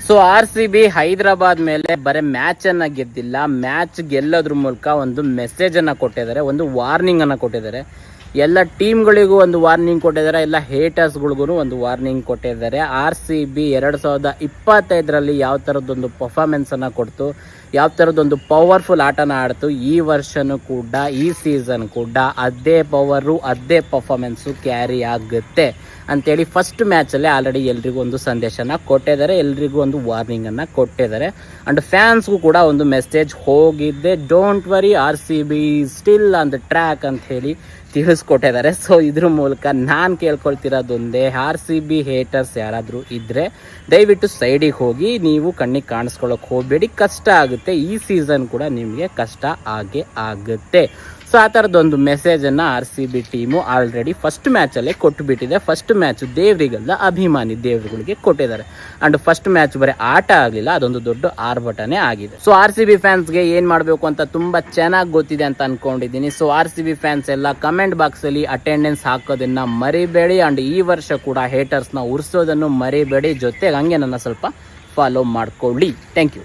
So RCB Hyderabad ಮೇಲೆ ಬರೀ match ಅನ್ನ ಗೆದ್ದಿಲ್ಲ, ಮ್ಯಾಚ್ ಗೆಲ್ಲೋದ್ರ ಮೂಲಕ ಒಂದು ಮೆಸೇಜ್ ಅನ್ನ ಕೊಟ್ಟಿದ್ದಾರೆ, ಒಂದು ವಾರ್ನಿಂಗ್ ಅನ್ನ ಕೊಟ್ಟಿದ್ದಾರೆ. ಎಲ್ಲ ಟೀಮ್ಗಳಿಗೂ ಒಂದು ವಾರ್ನಿಂಗ್ ಕೊಟ್ಟಿದ್ದಾರೆ, ಎಲ್ಲ ಹೇಟರ್ಸ್ಗಳಿಗೂ ಒಂದು ವಾರ್ನಿಂಗ್ ಕೊಟ್ಟಿದ್ದಾರೆ. RCB 2025ರಲ್ಲಿ ಯಾವ ಥರದ್ದೊಂದು ಪರ್ಫಾರ್ಮೆನ್ಸ್ ಅನ್ನ ಕೊಡ್ತು, ಯಾವ ಥರದ್ದೊಂದು ಪವರ್ಫುಲ್ ಆಟನ ಆಡ್ತು, ಈ ವರ್ಷನೂ ಕೂಡ ಈ ಸೀಸನ್ ಕೂಡ ಅದೇ ಪವರು ಅದೇ ಪರ್ಫಾರ್ಮೆನ್ಸು ಕ್ಯಾರಿ ಆಗುತ್ತೆ ಅಂತೇಳಿ ಫಸ್ಟ್ ಮ್ಯಾಚಲ್ಲೇ ಆಲ್ರೆಡಿ ಎಲ್ರಿಗೂ ಒಂದು ಸಂದೇಶನ ಕೊಟ್ಟಿದ್ದಾರೆ, ಎಲ್ರಿಗೂ ಒಂದು ವಾರ್ನಿಂಗನ್ನು ಕೊಟ್ಟಿದ್ದಾರೆ. ಆ್ಯಂಡ್ ಫ್ಯಾನ್ಸ್ಗೂ ಕೂಡ ಒಂದು ಮೆಸೇಜ್ ಹೋಗಿದೆ, don't worry RCB still on the track ಅಂತ ಹೇಳಿ ತಿಳಿಸ್ಕೊಟ್ಟಿದ್ದಾರೆ. ಸೊ ಇದ್ರ ಮೂಲಕ ನಾನು ಕೇಳ್ಕೊಳ್ತಿರೋದೊಂದೇ, RCB ಹೇಟರ್ಸ್ ಯಾರಾದರೂ ಇದ್ದರೆ ದಯವಿಟ್ಟು ಸೈಡಿಗೆ ಹೋಗಿ, ನೀವು ಕಣ್ಣಿಗೆ ಕಾಣಿಸ್ಕೊಳ್ಳೋಕೆ ಹೋಗಬೇಡಿ, ಕಷ್ಟ ಆಗುತ್ತೆ. ಈ ಸೀಸನ್ ಕೂಡ ನಿಮಗೆ ಕಷ್ಟ ಆಗೇ ಆಗುತ್ತೆ. ಸೊ ಆ ಥರದ್ದೊಂದು ಮೆಸೇಜನ್ನು RCB ಟೀಮು ಆಲ್ರೆಡಿ ಫಸ್ಟ್ ಮ್ಯಾಚಲ್ಲೇ ಕೊಟ್ಟುಬಿಟ್ಟಿದೆ. ಫಸ್ಟ್ ಮ್ಯಾಚ್ ದೇವರಿಗೆಲ್ಲ ಅಭಿಮಾನಿ ದೇವರುಗಳಿಗೆ ಕೊಟ್ಟಿದ್ದಾರೆ. ಆ್ಯಂಡ್ ಫಸ್ಟ್ ಮ್ಯಾಚ್ ಬರೀ ಆಟ ಆಗಲಿಲ್ಲ, ಅದೊಂದು ದೊಡ್ಡ ಆರ್ಭಟನೆ ಆಗಿದೆ. ಸೊ RCB ಫ್ಯಾನ್ಸ್ಗೆ ಏನು ಮಾಡಬೇಕು ಅಂತ ತುಂಬ ಚೆನ್ನಾಗಿ ಗೊತ್ತಿದೆ ಅಂತ ಅಂದ್ಕೊಂಡಿದ್ದೀನಿ. ಸೊ RCB ಫ್ಯಾನ್ಸ್ ಎಲ್ಲ ಕಮೆಂಟ್ ಬಾಕ್ಸಲ್ಲಿ ಅಟೆಂಡೆನ್ಸ್ ಹಾಕೋದನ್ನು ಮರಿಬೇಡಿ. ಆ್ಯಂಡ್ ಈ ವರ್ಷ ಕೂಡ ಹೇಟರ್ಸ್ನ ಉರ್ಸೋದನ್ನು ಮರಿಬೇಡಿ. ಜೊತೆಗೆ ಹಂಗೆ ನನ್ನ ಸ್ವಲ್ಪ ಫಾಲೋ ಮಾಡ್ಕೊಳ್ಳಿ. Thank you.